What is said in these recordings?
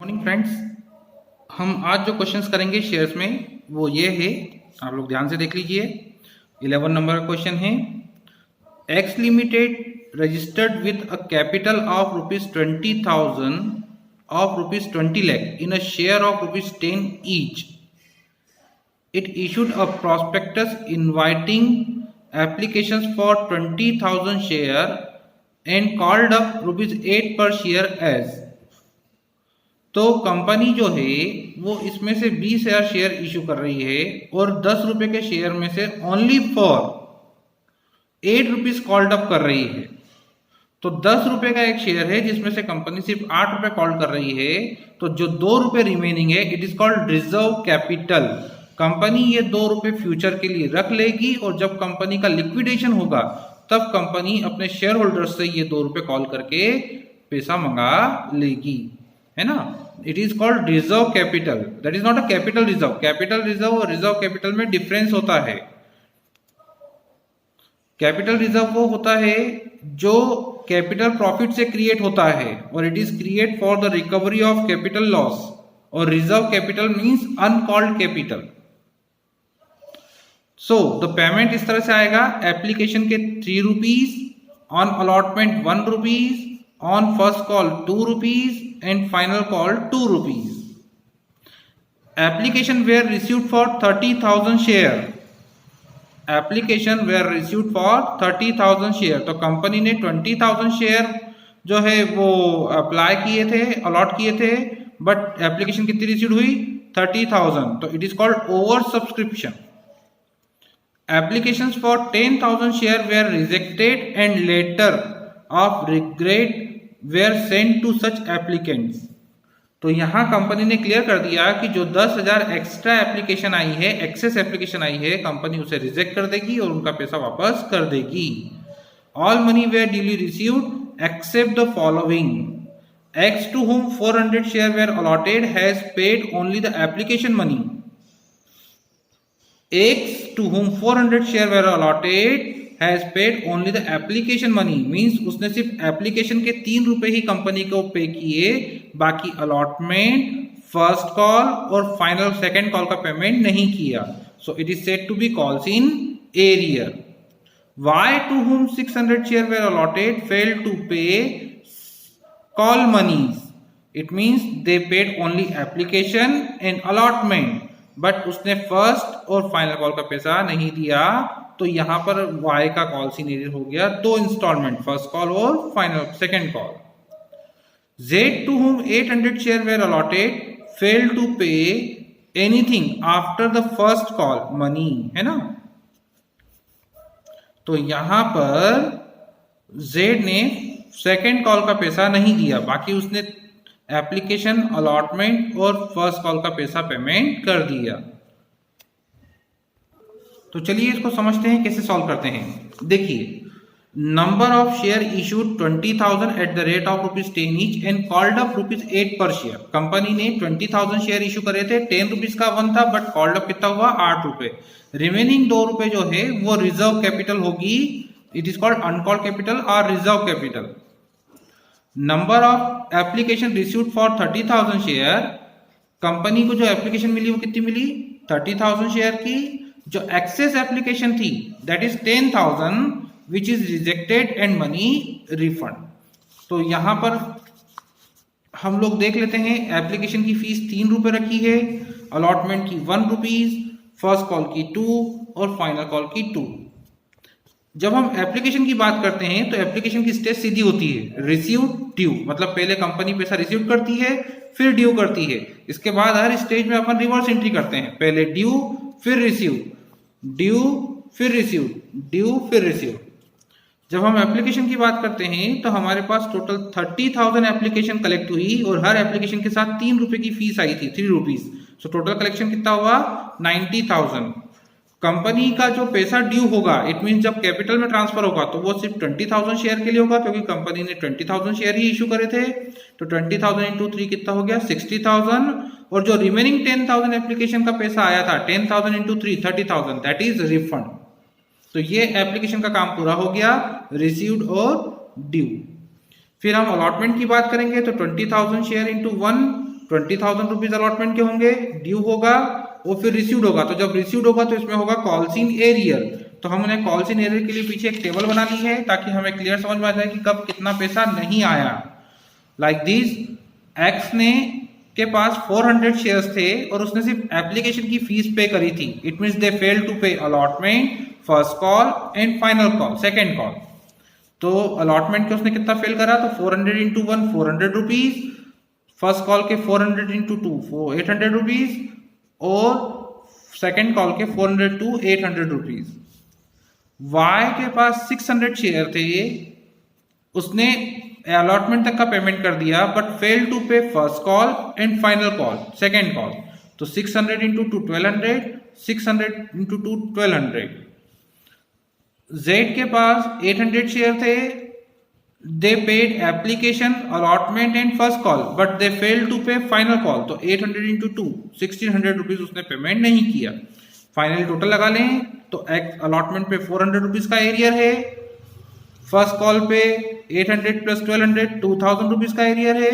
Morning friends, हम आज जो क्वेश्चंस करेंगे शेयर्स में वो ये है, आप लोग ध्यान से देख लीजिए। 11 नंबर का क्वेश्चन है। X limited registered with a capital of ₹20,000 of ₹20 lakh in a share of ₹10 each. It issued a prospectus inviting applications for 20,000 share and called up ₹8 per share as। तो कंपनी जो है वो इसमें से 20,000 share issue कर रही है और 10 रुपए के शेयर में से only for 8 rupees called up कर रही है। तो 10 रुपए का एक शेयर है जिसमें से कंपनी सिर्फ 8 रुपए कॉल कर रही है, तो जो 2 रुपए रिमेनिंग है it is called reserve capital. Company ये 2 रुपए फ्यूचर के लिए रख लेगी और जब कंपनी का लिक्विडेशन होगा तब कंपनी अपने शेयर होल्डर्स से ये 2 रुपए कॉल करके पैसा मंगा लेगी, है ना। It is called reserve capital, that is not a capital reserve. Capital reserve और रिजर्व कैपिटल में डिफरेंस होता है। कैपिटल रिजर्व वो होता है जो कैपिटल प्रॉफिट से क्रिएट होता है और it is create for the recovery of capital loss, और reserve capital means uncalled capital. So the payment इस तरह से आएगा, एप्लीकेशन के 3 rupees, on allotment 1 rupees, on first call 2 rupees and final call 2 rupees. Application were received for 30,000 share. Application were received for 30,000 share. तो company ने 20,000 share जो है वो अप्लाई किए थे, अलॉट किए थे, बट एप्लीकेशन कितनी रिसीव हुई? 30,000। तो it is called over subscription. Applications for 10,000 share were rejected and letter of regret were sent to such applicants। तो यहां कंपनी ने क्लियर कर दिया कि जो 10,000 एक्स्ट्रा एप्लीकेशन आई है, एक्सेस एप्लीकेशन आई है, कंपनी उसे रिजेक्ट कर देगी और उनका पैसा वापस कर देगी। All money were duly received except the following. X to whom 400 share were allotted has paid only the application money. X to whom 400 share were allotted has paid only the application money, means उसने सिर्फ application के 3 रुपए ही company को pay किए, बाकी allotment, first call और final second call का payment नहीं किया। So it is said to be calls in arrear. Y to whom 600 share were allotted fail to pay call moneys, it means they paid only application and allotment, but उसने first और final call का पैसा नहीं दिया। तो यहां पर Y का कॉल इन एरियर हो गया 2 इंस्टॉलमेंट, फर्स्ट कॉल और final second call. Z to whom 800 share were allotted fail to pay anything after the first call money, है ना। तो यहां पर जेड ने सेकंड कॉल का पैसा नहीं दिया, बाकी उसने एप्लीकेशन, अलॉटमेंट और फर्स्ट कॉल का पैसा पेमेंट कर दिया। तो चलिए इसको समझते हैं कैसे सॉल्व करते हैं। देखिए, number of share issued 20,000 eight the rate of ₹10 each and called up ₹8 पर शेयर। कंपनी ने 20,000 शेयर इशू करे थे, 10 रुपीज का वन था, बट कॉल्ड अप कितना हुआ? 8 रुपए। रिमेनिंग 2 रुपए जो है वो रिजर्व कैपिटल होगी। It is called uncalled capital और reserve capital. Number of application received for 30,000 share, company को जो एप्लीकेशन मिली वो कितनी मिली? 30,000 शेयर की। जो एक्सेस एप्लीकेशन थी that is 10,000 which is rejected and money refund. तो यहां पर हम लोग देख लेते हैं, एप्लीकेशन की फीस 3 रुपए रखी है, अलॉटमेंट की 1 रुपीज, फर्स्ट कॉल की 2 और फाइनल कॉल की 2। जब हम एप्लीकेशन की बात करते हैं तो एप्लीकेशन की स्टेज सीधी होती है, रिसीव ड्यू, मतलब पहले कंपनी पैसा रिसीव करती है फिर ड्यू करती है। इसके बाद हर स्टेज में अपन रिवर्स एंट्री करते हैं, पहले ड्यू फिर रिसीव, ड्यू फिर रिसीव, ड्यू फिर रिसीव। जब हम एप्लीकेशन की बात करते हैं तो हमारे पास टोटल 30,000 एप्लीकेशन कलेक्ट हुई और हर एप्लीकेशन के साथ 3 रुपए की फीस आई थी, 3 रुपीज। सो टोटल कलेक्शन कितना हुआ? 90,000। कंपनी का जो पैसा ड्यू होगा, इट मीन जब कैपिटल में ट्रांसफर होगा तो वो सिर्फ 20,000 शेयर के लिए होगा, क्योंकि कंपनी ने 20,000 शेयर ही इशू करे थे। तो 20,000 इंटू 3 कितना हो गया? 60,000। और जो रिमेनिंग 10,000 एप्लीकेशन का पैसा आया था, 10,000 इंटू 3 30,000, दैट इज रिफंड। तो ये एप्लीकेशन का काम पूरा हो गया, रिसीव्ड और ड्यू। फिर हम अलॉटमेंट की बात करेंगे तो 20,000 शेयर इंटू 1 20,000 रुपीज अलॉटमेंट के होंगे, ड्यू होगा और फिर रिसीव्ड होगा। तो जब रिसीव्ड होगा तो इसमें होगा कॉल्स इन एरियर। तो हमने कॉल्स इन एरियर के लिए पीछे एक टेबल बना ली है ताकि हमें क्लियर समझ में आ जाए कि कब कितना पैसा नहीं आया। लाइक दिस, एक्स ने के पास 400 शेयर्स थे और उसने सिर्फ एप्लीकेशन की फीस पे करी थी। It means they fail to pay allotment, first call and final call, second call. तो अलॉटमेंट के उसने कितना फेल करा, तो 400 इंटू 1 400 रुपीज, फर्स्ट कॉल के 400 इंटू 2 800 रुपीज और सेकेंड कॉल के 400 टू 800 रुपीज। वाई के पास 600 शेयर थे, उसने अलॉटमेंट तक का पेमेंट कर दिया बट फेल टू पे first call and final call, second call. तो 600 इंटू 2 1200, 600 इंटू 2 1200। जेड के पास 800 शेयर थे, they paid application, allotment and first call but they fail to pay final call. तो 800 इंटू 2 1600 रुपीज उसने payment नहीं किया। Finally total लगा लें तो अलॉटमेंट पे 400 रुपीज का एरियर है, फर्स्ट कॉल पे 800 प्लस 1200 2000 रुपीज का एरियर है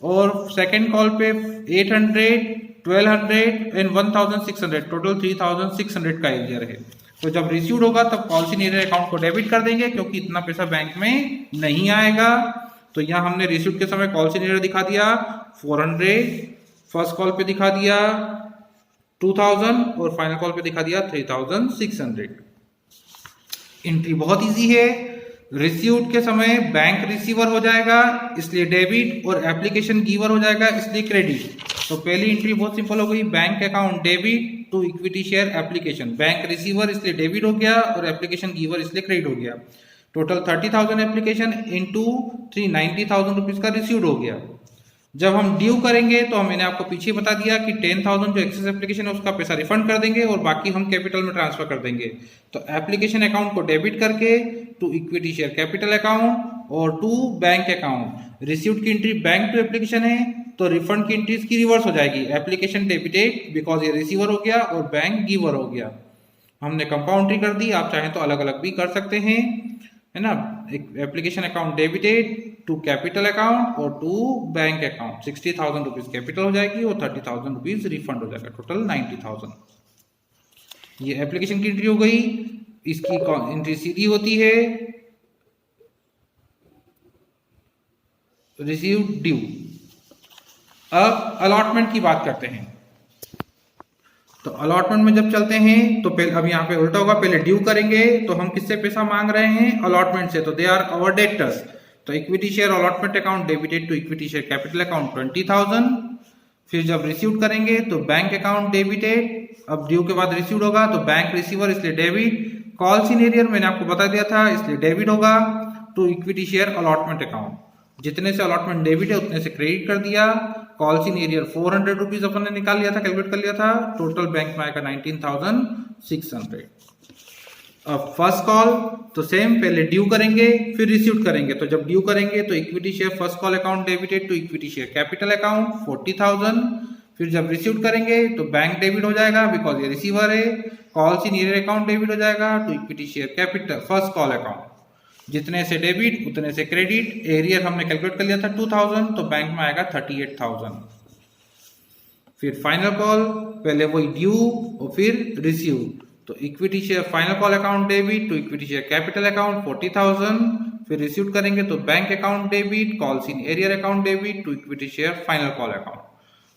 और सेकेंड कॉल पे 800 1200 एंड 1600 टोटल 3600 का एरियर है। तो जब रिसीव्ड होगा तब कॉल्स इन एरियर अकाउंट को डेबिट कर देंगे क्योंकि इतना पैसा बैंक में नहीं आएगा। तो यहाँ हमने रिसीव्ड के समय कॉल्स इन एरियर दिखा दिया 400, फर्स्ट कॉल पे दिखा दिया 2000 और फाइनल कॉल पे दिखा दिया 3600। एंट्री बहुत इजी है। रिसीव्ड के समय बैंक रिसीवर हो जाएगा इसलिए डेबिट और एप्लीकेशन गिवर हो जाएगा इसलिए क्रेडिट। तो पहली एंट्री बहुत सिंपल हो गई, bank account debit to equity share application. Bank receiver इसलिए डेबिट हो गया और एप्लीकेशन गिवर इसलिए क्रेडिट हो गया। टोटल 30,000 एप्लीकेशन इंटू 390,000 रुपीज का रिसीव्ड हो गया। जब हम ड्यू करेंगे तो मैंने आपको पीछे बता दिया कि 10,000 जो एक्सेस एप्लीकेशन है उसका पैसा रिफंड कर देंगे और बाकी हम कैपिटल में ट्रांसफर कर देंगे। तो एप्लीकेशन अकाउंट को डेबिट करके to equity share capital account और टू बैंक अकाउंट। रिसीव्ड की एंट्री बैंक टू एप्लीकेशन है तो रिफंड की एंट्री इसकी रिवर्स हो जाएगी, एप्लीकेशन डेबिटेड बिकॉज ये रिसीवर हो गया और बैंक गिवर हो गया। हमने कंपाउंड एंट्री कर दी, आप चाहें तो अलग अलग भी कर सकते हैं, है ना। Application account debited to capital account और to bank account. 60,000 rupees capital हो जाएगी और 30,000 रुपीज रिफंड हो जाएगा, टोटल 90,000। ये एप्लीकेशन की एंट्री हो गई। इसकी एंट्री सीधी होती है रिसीव्ड ड्यू। अब अलॉटमेंट की बात करते हैं। तो अलॉटमेंट में जब चलते हैं तो पहले, अब यहाँ पे उल्टा होगा, पहले ड्यू करेंगे तो हम किससे पैसा मांग रहे हैं, अलॉटमेंट से। तो दे आर आवर डेटर्स। तो equity share allotment account debited to equity share capital account 20,000। फिर जब रिसीव करेंगे तो बैंक अकाउंट डेबिटेड, अब ड्यू के बाद रिसीव होगा तो बैंक रिसीवर इसलिए डेबिट। कॉल्स इन एरियर मैंने आपको बता दिया था इसलिए डेबिट होगा to equity share allotment account. जितने से अलॉटमेंट डेबिट है उतने से क्रेडिट कर दिया। कॉल्स इन एरियर 400 रुपीज अपन ने निकाल लिया था, कैलकुलेट कर लिया था। टोटल बैंक में आएगा 19,600। अब फर्स्ट कॉल तो सेम, पहले ड्यू करेंगे फिर रिसीव करेंगे। तो जब ड्यू करेंगे तो equity share first call account debited to equity share capital account 40,000। फिर जब रिसीव करेंगे तो बैंक डेबिट हो जाएगा बिकॉज ये रिसीवर है। Calls in arrear account debit हो जाएगा to equity share capital first call account. जितने से डेबिट उतने से क्रेडिट। एरियर हमने कैलकुलेट कर लिया था 2000 तो बैंक में आएगा 38,000। फिर फाइनल कॉल, पहले वही ड्यू और फिर रिसीव। तो equity share final call account debit to equity share capital account 40,000। फिर रिसीव करेंगे तो bank account debit, calls in arrear account debit to equity share final call account.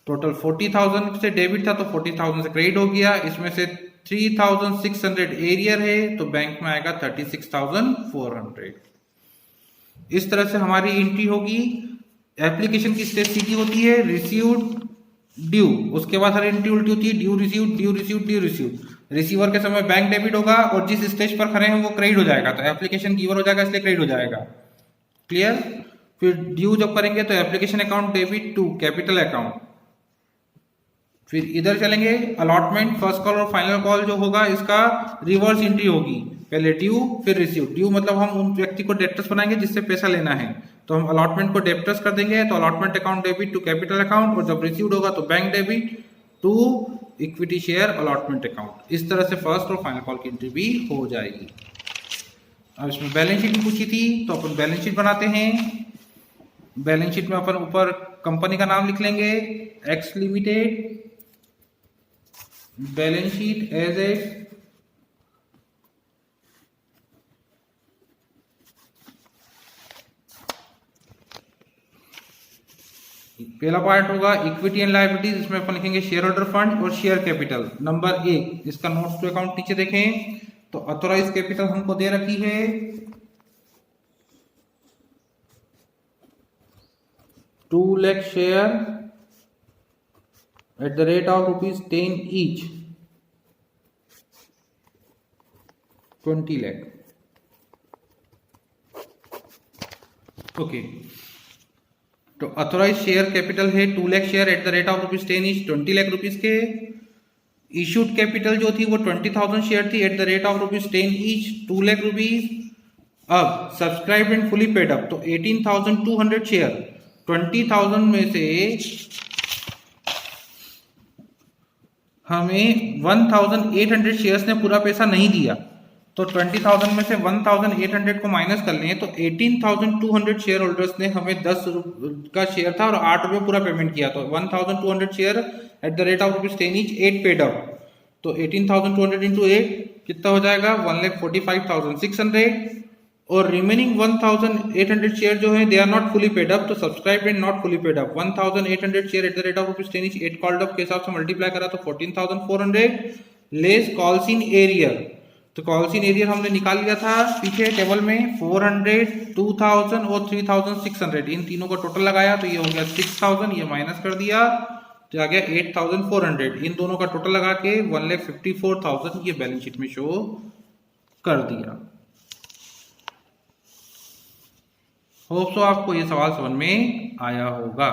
Total 40,000 से debit था तो 40,000 से क्रेडिट हो गया। इसमें से 3,600 एरियर है तो बैंक में आएगा 36,400। इस तरह से हमारी एंट्री होगी। एप्लीकेशन की स्टेज सीधी होती है, रिसीव्ड ड्यू, उसके बाद हर एंट्री उल्टी होती है, due received due received due received. Receiver के समय बैंक डेबिट होगा और जिस स्टेज पर खड़े हैं वो क्रेडिट हो जाएगा, तो एप्लीकेशन गिवर हो जाएगा इसलिए क्रेडिट हो जाएगा। क्लियर। फिर ड्यू जब करेंगे तो application account debit to capital account. फिर इधर चलेंगे, अलॉटमेंट फर्स्ट कॉल और फाइनल कॉल जो होगा इसका रिवर्स एंट्री होगी, पहले ड्यू फिर रिसीव। ड्यू मतलब हम उन व्यक्ति को डेप्टर्स बनाएंगे जिससे पैसा लेना है, तो हम अलॉटमेंट को डेप्टर्स कर देंगे। तो allotment account debit to capital account और जब रिसीव्ड होगा तो bank debit to equity share allotment account. इस तरह से फर्स्ट और फाइनल कॉल की एंट्री भी हो जाएगी। अब इसमें बैलेंस शीट भी पूछी थी तो अपन बैलेंस शीट बनाते हैं। बैलेंस शीट में अपन ऊपर कंपनी का नाम लिख लेंगे, X limited balance sheet as a पहला पार्ट होगा इक्विटी एंड लायबिलिटीज, इसमें अपन लिखेंगे शेयर होल्डर फंड और शेयर कैपिटल। नंबर 1 इसका नोट्स टू अकाउंट नीचे देखें तो ऑथोराइज कैपिटल हमको दे रखी है 2 lakh share at the rate of ₹10 each, 20 lakh. Okay, तो ऑथोराइज शेयर कैपिटल है 2 lakh share at the rate of ₹10 each, 20 lakh rupees के। इशूड कैपिटल जो थी वो 20,000 शेयर थी at the rate of ₹10 each, 2 lakh rupees. अब subscribe and fully paid up तो 18,200 share, 20,000 में से हमें 1,800 शेयर्स ने पूरा पैसा नहीं दिया, तो 20,000 में से 1,800 को माइनस कर लें तो 18,200 शेयर होल्डर्स ने हमें 10 का शेयर था और 8 रुपये पूरा पेमेंट किया, तो 1,200 share at the rate of ₹10 each, 8 paid up, तो 18,200 इंटू 8 कितना हो जाएगा 1,45,600। और रिमेनिंग 1,800 शेयर जो है they are not fully paid up, तो subscribe and not fully paid up 1,800 share at the rate of ₹10 each, 8 called up के हिसाब से मल्टीप्लाई करा तो 14,400 लेस कॉल्स इन एरियर। तो कॉल्स इन एरियर हमने निकाल लिया था पीछे टेबल में 400, 2,000 और 3,600, इन तीनों का टोटल लगाया तो ये हो गया 6,000, ये माइनस कर दिया तो आ गया 8,400, इन दोनों का टोटल लगा के 1,54,000 ये बैलेंस शीट में शो कर दिया। होप सो आपको ये सवाल समझ में आया होगा।